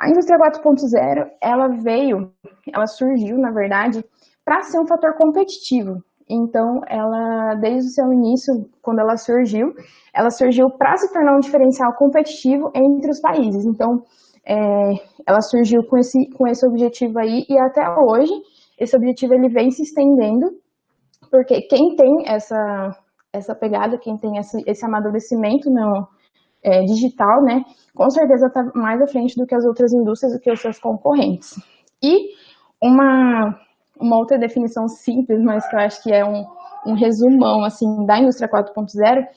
A indústria 4.0, ela surgiu, na verdade, para ser um fator competitivo. Então, ela, desde o seu início, quando ela surgiu para se tornar um diferencial competitivo entre os países. Então, ela surgiu com esse objetivo aí, e até hoje, esse objetivo ele vem se estendendo, porque quem tem essa pegada, quem tem esse amadurecimento digital, né, com certeza está mais à frente do que as outras indústrias, do que os seus concorrentes. E uma outra definição simples, mas que eu acho que é um resumão assim, da indústria 4.0,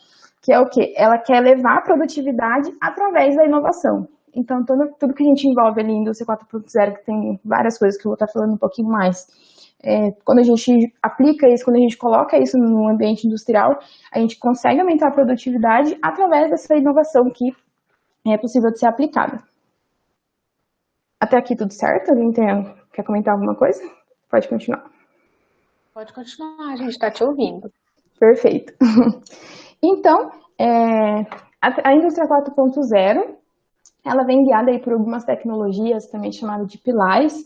que é o quê? Ela quer levar a produtividade através da inovação. Então, tudo que a gente envolve ali em indústria 4.0, que tem várias coisas que eu vou estar falando um pouquinho mais, quando a gente aplica isso, quando a gente coloca isso no ambiente industrial, a gente consegue aumentar a produtividade através dessa inovação que é possível de ser aplicada. Até aqui tudo certo? Alguém quer comentar alguma coisa? Pode continuar. Pode continuar, a gente está te ouvindo. Perfeito. Então, a indústria 4.0, ela vem guiada aí por algumas tecnologias, também chamadas de pilares,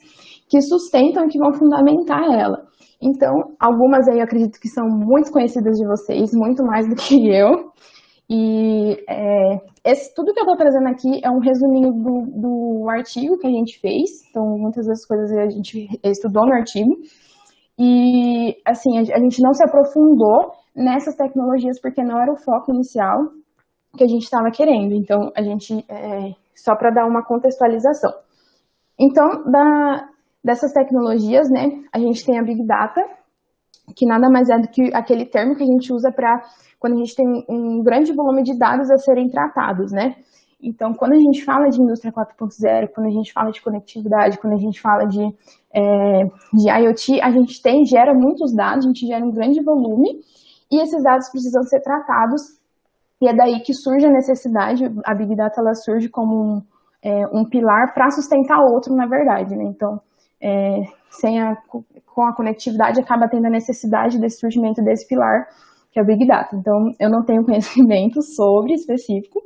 que sustentam e que vão fundamentar ela. Então, algumas aí eu acredito que são muito conhecidas de vocês, muito mais do que eu. E tudo que eu estou trazendo aqui é um resuminho do artigo que a gente fez. Então, muitas das coisas a gente estudou no artigo. E, assim, a gente não se aprofundou nessas tecnologias porque não era o foco inicial que a gente estava querendo. Então, a gente, só para dar uma contextualização. Então, dessas tecnologias, né, a gente tem a Big Data, que nada mais é do que aquele termo que a gente usa para quando a gente tem um grande volume de dados a serem tratados, né? Então, quando a gente fala de indústria 4.0, quando a gente fala de conectividade, quando a gente fala de IoT, a gente gera muitos dados, a gente gera um grande volume, e esses dados precisam ser tratados, e é daí que surge a necessidade, a Big Data ela surge como um pilar para sustentar outro, na verdade, né? Então, com a conectividade, acaba tendo a necessidade desse surgimento desse pilar, que é o Big Data. Então, eu não tenho conhecimento sobre específico,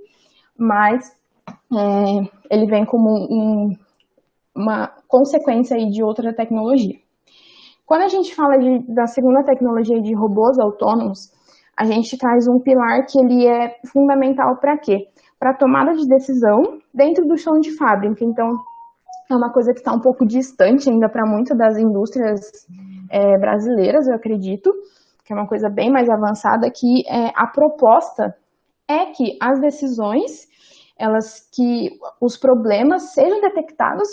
mas ele vem como uma consequência aí de outra tecnologia. Quando a gente fala da segunda tecnologia de robôs autônomos, a gente traz um pilar que ele é fundamental para quê? Para a tomada de decisão dentro do chão de fábrica. Então, é uma coisa que está um pouco distante ainda para muitas das indústrias brasileiras, eu acredito, que é uma coisa bem mais avançada, que a proposta é que as decisões, que os problemas sejam detectados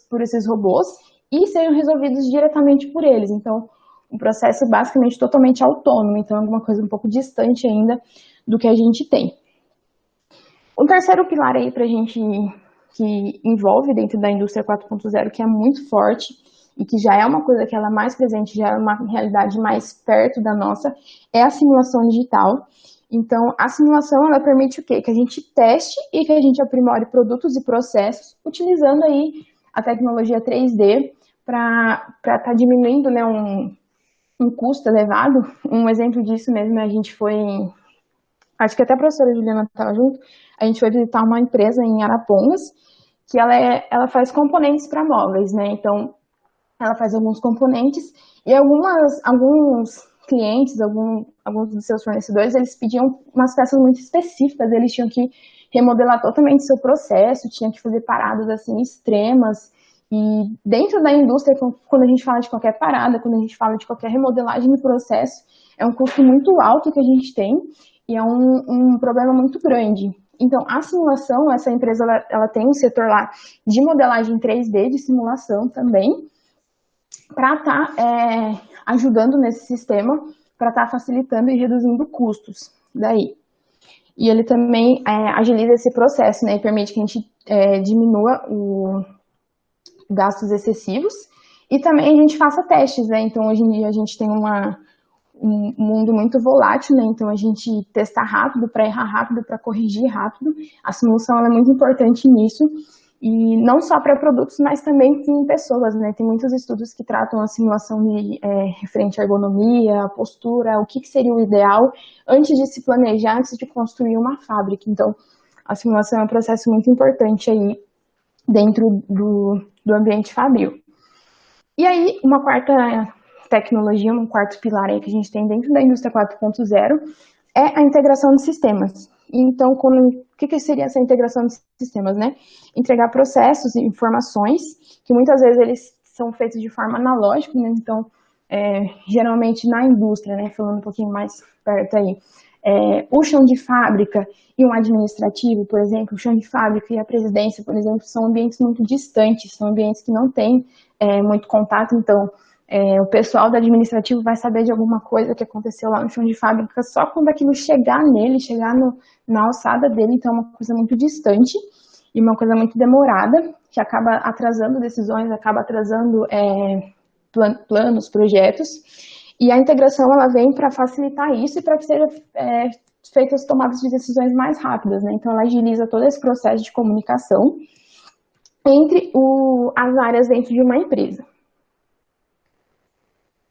por esses robôs e sejam resolvidos diretamente por eles. Então, um processo basicamente totalmente autônomo, então é alguma coisa um pouco distante ainda do que a gente tem. Um terceiro pilar aí para a gente que envolve dentro da indústria 4.0, que é muito forte e que já é uma coisa que ela é mais presente, já é uma realidade mais perto da nossa, é a simulação digital. Então, a simulação, ela permite o quê? Que a gente teste e que a gente aprimore produtos e processos, utilizando aí a tecnologia 3D para estar diminuindo, né, um custo elevado. Um exemplo disso mesmo, a gente foi acho que até a professora Juliana estava junto, a gente foi visitar uma empresa em Arapongas, que ela faz componentes para móveis, né? Então, ela faz alguns componentes e alguns clientes, alguns dos seus fornecedores, eles pediam umas peças muito específicas, eles tinham que remodelar totalmente o seu processo, tinham que fazer paradas assim extremas. E dentro da indústria, quando a gente fala de qualquer parada, quando a gente fala de qualquer remodelagem do processo, é um custo muito alto que a gente tem e é um problema muito grande. Então, a simulação, essa empresa, ela tem um setor lá de modelagem 3D, de simulação também, para estar ajudando nesse sistema, para estar facilitando e reduzindo custos daí. E ele também agiliza esse processo, né, e permite que a gente diminua os gastos excessivos e também a gente faça testes, né? Então, hoje em dia a gente tem um mundo muito volátil, né? Então a gente testa rápido para errar rápido, para corrigir rápido. A simulação ela é muito importante nisso, e não só para produtos, mas também em pessoas, né? Tem muitos estudos que tratam a simulação referente à ergonomia, à postura, o que seria o ideal antes de se planejar, antes de construir uma fábrica. Então, a simulação é um processo muito importante aí dentro do ambiente fabril. E aí, uma quarta tecnologia, um quarto pilar aí que a gente tem dentro da indústria 4.0 é a integração de sistemas. Então, o que seria essa integração de sistemas, né? Entregar processos e informações que muitas vezes eles são feitos de forma analógica, né? Então, geralmente na indústria, né? Falando um pouquinho mais perto aí, o chão de fábrica e um administrativo, por exemplo, o chão de fábrica e a presidência, por exemplo, são ambientes muito distantes, são ambientes que não têm muito contato, então o pessoal do administrativo vai saber de alguma coisa que aconteceu lá no chão de fábrica só quando aquilo chegar nele, chegar na alçada dele, então é uma coisa muito distante e uma coisa muito demorada, que acaba atrasando decisões, acaba atrasando planos, projetos, e a integração ela vem para facilitar isso e para que seja feitas tomadas de decisões mais rápidas, né? Então ela agiliza todo esse processo de comunicação entre as áreas dentro de uma empresa.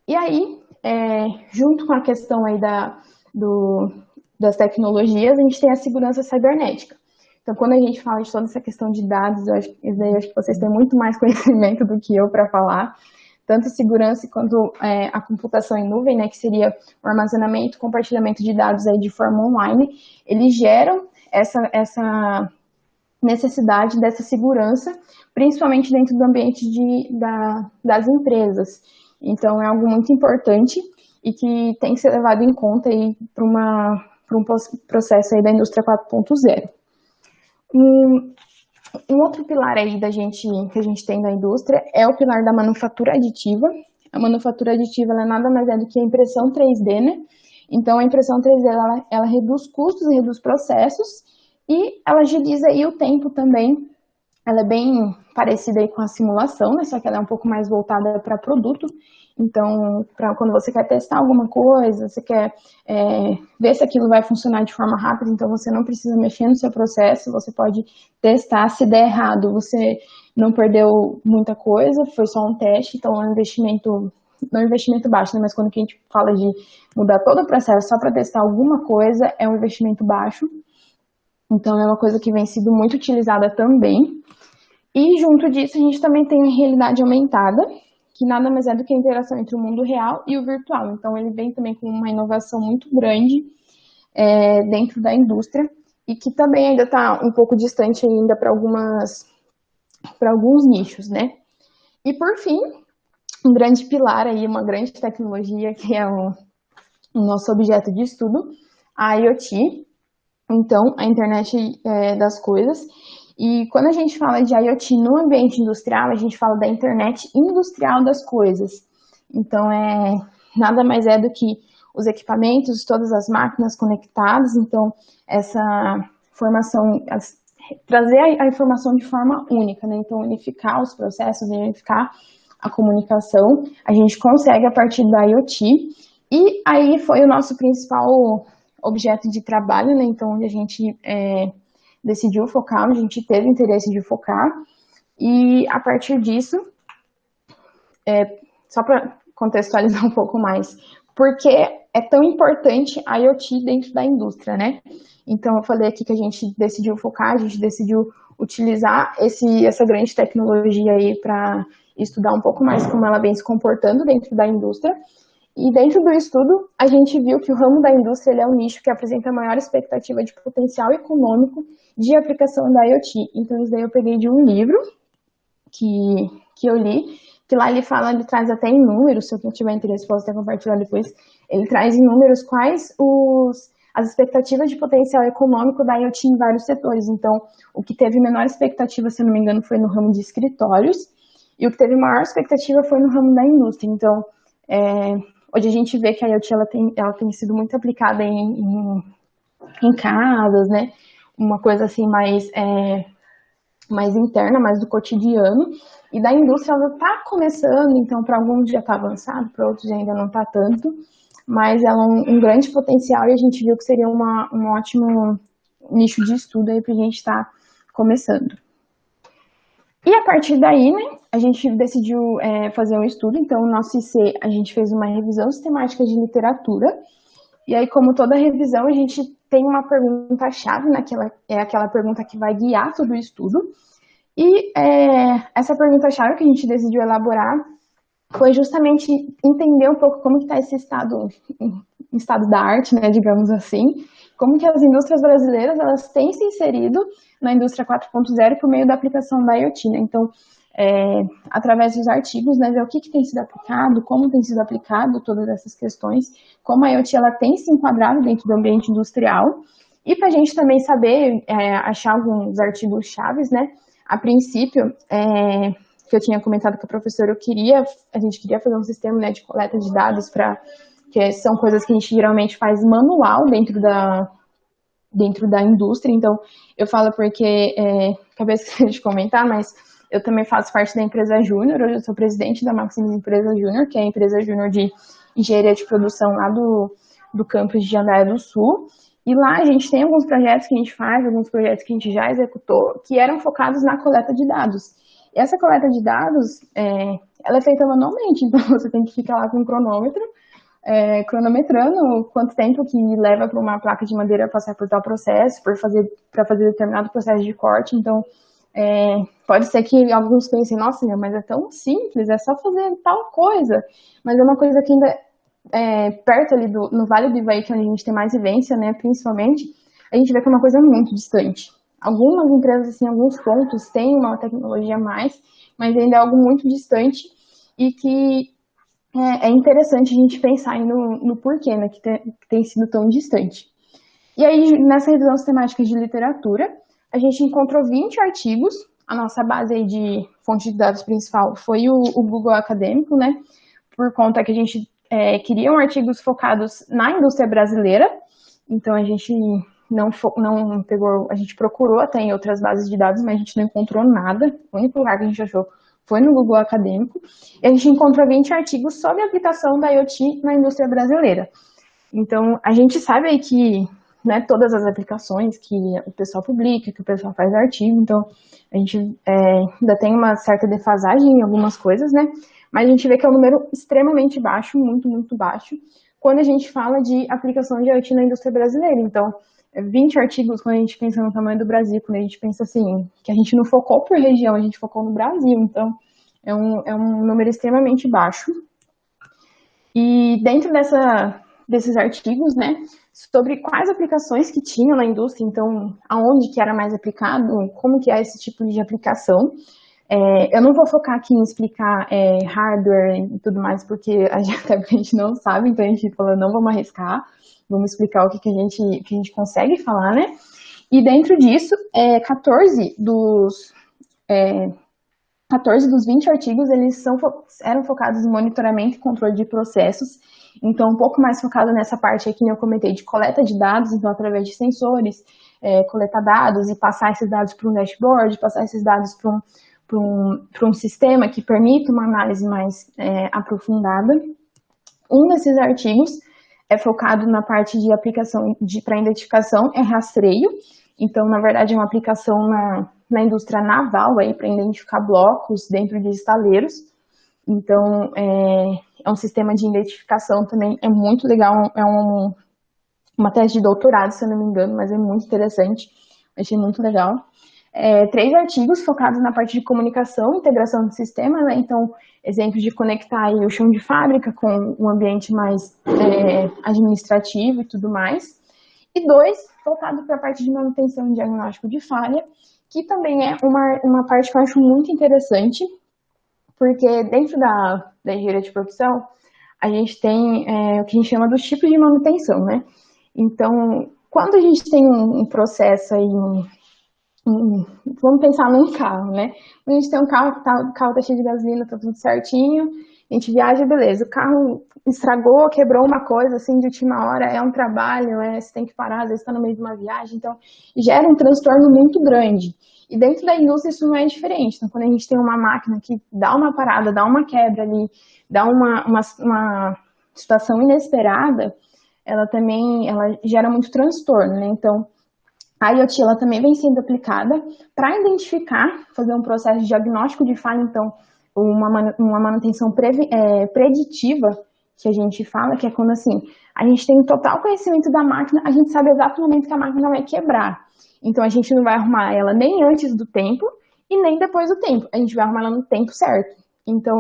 E aí, junto com a questão aí das tecnologias, a gente tem a segurança cibernética. Então, quando a gente fala de toda essa questão de dados, eu acho que vocês têm muito mais conhecimento do que eu para falar, tanto segurança quanto a computação em nuvem, né, que seria o armazenamento e compartilhamento de dados aí de forma online, eles geram essa necessidade dessa segurança, principalmente dentro do ambiente das empresas. Então, é algo muito importante e que tem que ser levado em conta aí para um processo aí da indústria 4.0. Um outro pilar aí que a gente tem da indústria é o pilar da manufatura aditiva. A manufatura aditiva ela nada mais é do que a impressão 3D, né? Então, a impressão 3D ela reduz custos, reduz processos e ela agiliza aí o tempo também. Ela é bem parecida aí com a simulação, né? Só que ela é um pouco mais voltada para produto. Então, quando você quer testar alguma coisa, você quer ver se aquilo vai funcionar de forma rápida, então você não precisa mexer no seu processo, você pode testar. Se der errado, você não perdeu muita coisa, foi só um teste, então é um investimento, não é um investimento baixo, né? Mas quando a gente fala de mudar todo o processo só para testar alguma coisa, é um investimento baixo. Então, é uma coisa que vem sido muito utilizada também. E junto disso, a gente também tem a realidade aumentada, que nada mais é do que a interação entre o mundo real e o virtual. Então, ele vem também com uma inovação muito grande dentro da indústria e que também ainda está um pouco distante ainda para alguns nichos, né? E, por fim, um grande pilar aí, uma grande tecnologia que é o nosso objeto de estudo, a IoT. Então, a internet das coisas. E quando a gente fala de IoT no ambiente industrial, a gente fala da internet industrial das coisas. Então, nada mais é do que os equipamentos, todas as máquinas conectadas. Então, essa formação, trazer a informação de forma única, né? Então, unificar os processos, unificar a comunicação, a gente consegue a partir da IoT. E aí foi o nosso principal objeto de trabalho, né? Então, onde a gente decidiu focar, onde a gente teve interesse de focar. E a partir disso, só para contextualizar um pouco mais, porque é tão importante a IoT dentro da indústria, né? Então, eu falei aqui que a gente decidiu focar, a gente decidiu utilizar essa grande tecnologia aí para estudar um pouco mais como ela vem se comportando dentro da indústria. E dentro do estudo, a gente viu que o ramo da indústria ele é um nicho que apresenta maior expectativa de potencial econômico de aplicação da IoT. Então, isso daí eu peguei de um livro que eu li, que lá ele traz até em números, se eu tiver interesse, posso até compartilhar depois, ele traz em números quais as expectativas de potencial econômico da IoT em vários setores. Então, o que teve menor expectativa, se eu não me engano, foi no ramo de escritórios, e o que teve maior expectativa foi no ramo da indústria. Então, hoje a gente vê que a IoT ela tem sido muito aplicada em casas, né? Uma coisa assim mais interna, mais do cotidiano. E da indústria ela está começando, então para alguns já está avançado, para outros ainda não está tanto, mas ela é um grande potencial e a gente viu que seria um ótimo nicho de estudo aí para a gente estar começando. E a partir daí, né, a gente decidiu fazer um estudo, então no nosso IC a gente fez uma revisão sistemática de literatura, e aí como toda revisão a gente tem uma pergunta-chave, né, que é aquela pergunta que vai guiar todo o estudo, E essa pergunta-chave que a gente decidiu elaborar foi justamente entender um pouco como que está esse estado da arte, né, digamos assim, como que as indústrias brasileiras elas têm se inserido na indústria 4.0 por meio da aplicação da IoT, né? Então, através dos artigos, né, ver o que tem sido aplicado, como tem sido aplicado todas essas questões, como a IoT ela tem se enquadrado dentro do ambiente industrial, e para a gente também saber achar alguns artigos chaves, né? A princípio, que eu tinha comentado com a professora, a gente queria fazer um sistema, né, de coleta de dados que são coisas que a gente geralmente faz manual dentro da indústria. Então, eu falo porque, acabei esquecendo de comentar, mas eu também faço parte da empresa Júnior. Hoje eu sou presidente da Maximus Empresa Júnior, que é a empresa Júnior de engenharia de produção lá do campus de Jandaia do Sul. E lá a gente tem alguns projetos que a gente faz, alguns projetos que a gente já executou, que eram focados na coleta de dados. E essa coleta de dados, ela é feita manualmente, então você tem que ficar lá com um cronômetro, cronometrando quanto tempo que leva para uma placa de madeira passar por tal processo, para fazer determinado processo de corte. Então, pode ser que alguns pensem, nossa, mas é tão simples, é só fazer tal coisa. Mas é uma coisa que ainda perto ali no Vale do Ivaí, que é onde a gente tem mais vivência, né, principalmente, a gente vê que é uma coisa muito distante. Algumas empresas, assim, alguns pontos têm uma tecnologia a mais, mas ainda é algo muito distante e que é interessante a gente pensar aí no porquê, né, que tem sido tão distante. E aí, nessa revisão sistemática de literatura, a gente encontrou 20 artigos. A nossa base aí de fonte de dados principal foi o Google Acadêmico, né, por conta que a gente queriam artigos focados na indústria brasileira. Então, a gente não pegou, a gente procurou até em outras bases de dados, mas a gente não encontrou nada. O único lugar que a gente achou foi no Google Acadêmico. E a gente encontrou 20 artigos sobre a aplicação da IoT na indústria brasileira. Então, a gente sabe aí que, né, todas as aplicações que o pessoal publica, que o pessoal faz artigo, então a gente ainda tem uma certa defasagem em algumas coisas, né? Mas a gente vê que é um número extremamente baixo, muito, muito baixo, quando a gente fala de aplicação de IoT na indústria brasileira. Então, 20 artigos quando a gente pensa no tamanho do Brasil, quando a gente pensa assim, que a gente não focou por região, a gente focou no Brasil. Então, é um número extremamente baixo. E dentro desses artigos, né, sobre quais aplicações que tinham na indústria, então, aonde que era mais aplicado, como que é esse tipo de aplicação. Eu não vou focar aqui em explicar hardware e tudo mais, porque até a gente não sabe, então a gente falou, não vamos arriscar, vamos explicar o que a gente consegue falar, né? E dentro disso, 14 dos 20 artigos, eles eram focados em monitoramento e controle de processos, então um pouco mais focado nessa parte aqui que eu comentei de coleta de dados, então através de sensores, coletar dados e passar esses dados para um dashboard, passar esses dados para um sistema que permita uma análise mais aprofundada. Um desses artigos é focado na parte de aplicação para identificação, rastreio. Então, na verdade, é uma aplicação na indústria naval para identificar blocos dentro de estaleiros. Então, é um sistema de identificação também, é muito legal, uma tese de doutorado, se eu não me engano, mas é muito interessante, achei muito legal. 3 artigos focados na parte de comunicação, integração do sistema, né? Então, exemplos de conectar aí o chão de fábrica com um ambiente mais administrativo e tudo mais. E 2 focados para a parte de manutenção e diagnóstico de falha, que também é uma parte que eu acho muito interessante, porque dentro da engenharia de produção, a gente tem o que a gente chama dos tipos de manutenção, né? Então, quando a gente tem um processo aí, vamos pensar num carro, né? A gente tem um carro que o carro tá cheio de gasolina, tá tudo certinho, a gente viaja, beleza. O carro estragou, quebrou uma coisa assim de última hora, é um trabalho, você tem que parar, às vezes está no meio de uma viagem, então gera um transtorno muito grande. E dentro da indústria isso não é diferente. Então, quando a gente tem uma máquina que dá uma parada, dá uma quebra ali, dá uma situação inesperada, ela gera muito transtorno, né? Então, a IoT ela também vem sendo aplicada para identificar, fazer um processo de diagnóstico de falha, então, uma manutenção preditiva, que a gente fala, que é quando assim, a gente tem total conhecimento da máquina, a gente sabe exato o momento que a máquina vai quebrar. Então, a gente não vai arrumar ela nem antes do tempo e nem depois do tempo. A gente vai arrumar ela no tempo certo. Então,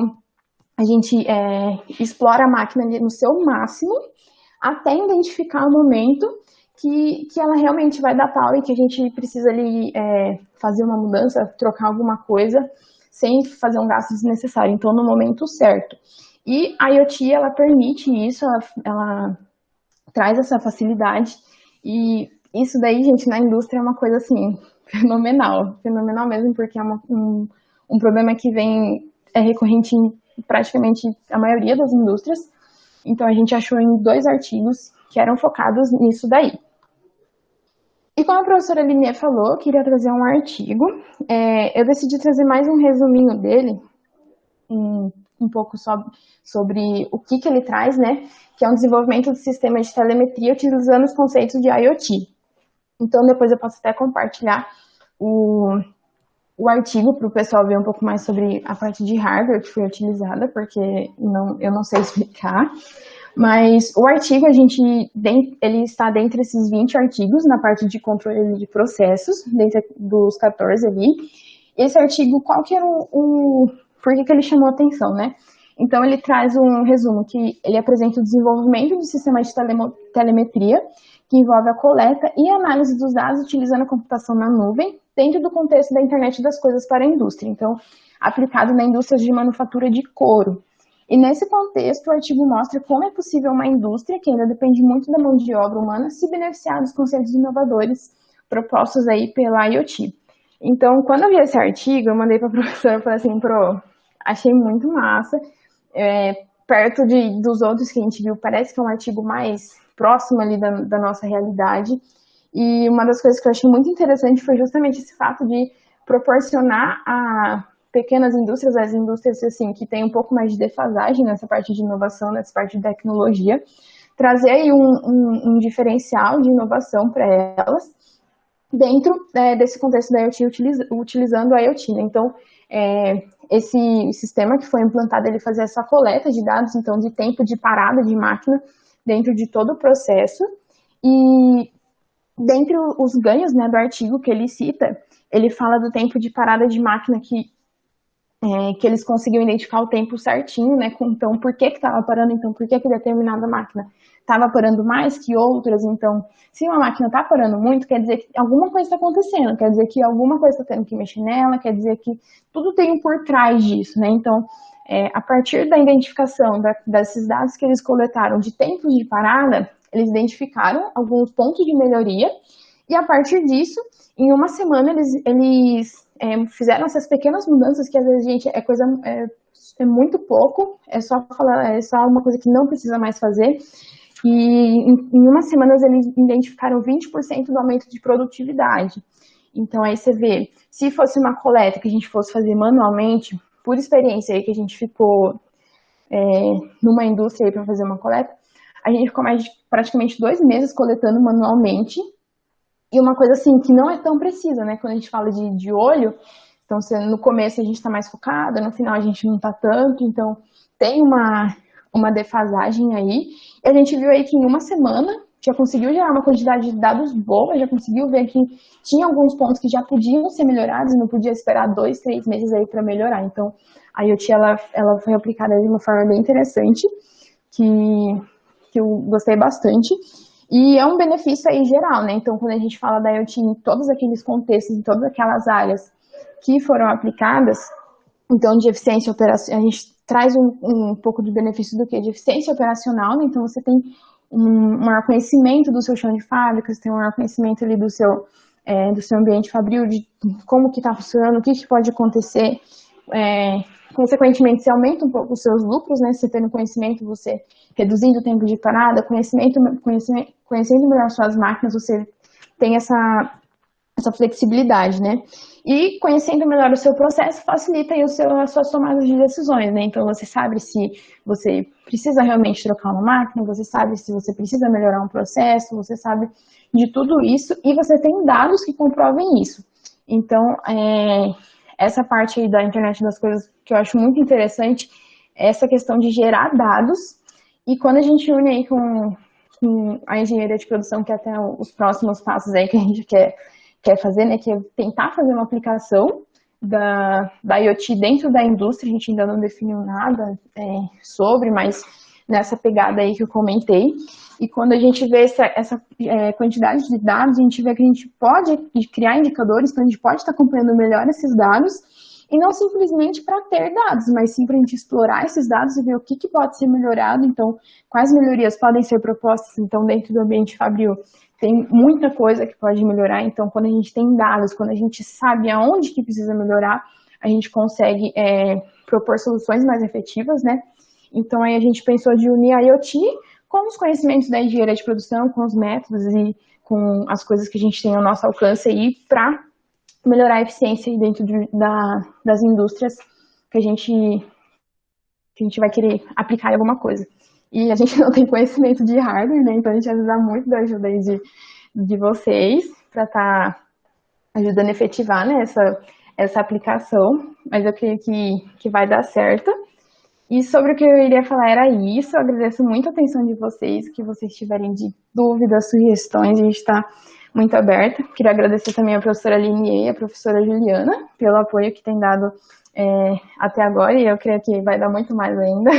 a gente explora a máquina ali no seu máximo até identificar o momento que ela realmente vai dar pau e que a gente precisa ali fazer uma mudança, trocar alguma coisa sem fazer um gasto desnecessário. Então, no momento certo. E a IoT, ela permite isso, ela traz essa facilidade e isso daí, gente, na indústria é uma coisa assim, fenomenal mesmo, porque é um problema que é recorrente em praticamente a maioria das indústrias. Então a gente achou em 2 artigos que eram focados nisso daí. E como a professora Linnea falou, eu queria trazer um artigo. Eu decidi trazer mais um resuminho dele, um pouco sobre o que ele traz, né? Que é um desenvolvimento de sistema de telemetria utilizando os conceitos de IoT. Então, depois eu posso até compartilhar o artigo para o pessoal ver um pouco mais sobre a parte de hardware que foi utilizada, porque eu não sei explicar. Mas o artigo, ele está dentre esses 20 artigos na parte de controle de processos, dentro dos 14 ali. Esse artigo, qual que era por que ele chamou a atenção, né? Então, ele traz um resumo que ele apresenta o desenvolvimento do sistema de telemetria, que envolve a coleta e análise dos dados utilizando a computação na nuvem, dentro do contexto da internet das coisas para a indústria. Então, aplicado na indústria de manufatura de couro. E nesse contexto, o artigo mostra como é possível uma indústria, que ainda depende muito da mão de obra humana, se beneficiar dos conceitos inovadores propostos aí pela IoT. Então, quando eu vi esse artigo, eu mandei para a professora e falei assim, achei muito massa. Perto dos outros que a gente viu, parece que é um artigo mais próximo ali da nossa realidade. E uma das coisas que eu achei muito interessante foi justamente esse fato de proporcionar a pequenas indústrias, as indústrias assim, que têm um pouco mais de defasagem nessa parte de inovação, nessa parte de tecnologia, trazer aí um diferencial de inovação para elas, dentro desse contexto da IoT, utilizando a IoT, né? Então, esse sistema que foi implantado, ele fazia essa coleta de dados, então, de tempo de parada de máquina dentro de todo o processo. E, dentre os ganhos, né, do artigo que ele cita, ele fala do tempo de parada de máquina que eles conseguiam identificar o tempo certinho, né? Então, por que estava parando? Então, por que determinada máquina estava parando mais que outras? Então, se uma máquina está parando muito, quer dizer que alguma coisa está acontecendo, quer dizer que alguma coisa está tendo que mexer nela, quer dizer que tudo tem por trás disso, né? Então, a partir da identificação desses dados que eles coletaram de tempos de parada, eles identificaram alguns pontos de melhoria e, a partir disso, em uma semana, eles fizeram essas pequenas mudanças que às vezes, gente, é muito pouco, é só uma coisa que não precisa mais fazer. E em uma semana eles identificaram 20% do aumento de produtividade. Então aí você vê, se fosse uma coleta que a gente fosse fazer manualmente, por experiência aí que a gente ficou numa indústria aí para fazer uma coleta, a gente ficou mais de praticamente 2 meses coletando manualmente. E uma coisa assim, que não é tão precisa, né? Quando a gente fala de olho, então no começo a gente está mais focada, no final a gente não está tanto, então tem uma defasagem aí. E a gente viu aí que em uma semana já conseguiu gerar uma quantidade de dados boa, já conseguiu ver que tinha alguns pontos que já podiam ser melhorados e não podia esperar 2, 3 meses aí para melhorar. Então a IoT ela foi aplicada de uma forma bem interessante, que eu gostei bastante. E é um benefício aí geral, né? Então, quando a gente fala da IoT em todos aqueles contextos, em todas aquelas áreas que foram aplicadas, então, de eficiência operacional, a gente traz um pouco de benefício do quê? De eficiência operacional, né? Então, você tem um maior conhecimento do seu chão de fábrica, você tem um maior conhecimento ali do seu ambiente fabril, de como que está funcionando, o que pode acontecer. Consequentemente, você aumenta um pouco os seus lucros, né? Você tendo conhecimento, você reduzindo o tempo de parada, conhecendo melhor suas máquinas, você tem essa flexibilidade, né? E conhecendo melhor o seu processo, facilita aí as suas tomadas de decisões, né? Então, você sabe se você precisa realmente trocar uma máquina, você sabe se você precisa melhorar um processo, você sabe de tudo isso e você tem dados que comprovem isso. Então, essa parte aí da internet das coisas que eu acho muito interessante é essa questão de gerar dados. E quando a gente une aí com a engenharia de produção, que é até os próximos passos aí que a gente quer fazer, né, que é tentar fazer uma aplicação da IoT dentro da indústria, a gente ainda não definiu nada sobre, mas nessa pegada aí que eu comentei. E quando a gente vê essa quantidade de dados, a gente vê que a gente pode criar indicadores, então a gente pode estar acompanhando melhor esses dados, e não simplesmente para ter dados, mas sim para a gente explorar esses dados e ver o que pode ser melhorado, então quais melhorias podem ser propostas, então dentro do ambiente Fabril tem muita coisa que pode melhorar, então quando a gente tem dados, quando a gente sabe aonde que precisa melhorar, a gente consegue propor soluções mais efetivas, né? Então aí a gente pensou de unir a IoT com os conhecimentos da engenharia de produção, com os métodos e com as coisas que a gente tem ao nosso alcance aí para melhorar a eficiência dentro das indústrias que a gente vai querer aplicar em alguma coisa. E a gente não tem conhecimento de hardware, né? Então a gente vai precisar muito da ajuda aí de vocês para estar ajudando a efetivar, né, essa aplicação, mas eu creio que vai dar certo. E sobre o que eu iria falar era isso. Eu agradeço muito a atenção de vocês, que vocês tiverem de dúvidas, sugestões, a gente está muito aberta. Queria agradecer também a professora Aline e a professora Juliana pelo apoio que tem dado até agora, e eu creio que vai dar muito mais ainda.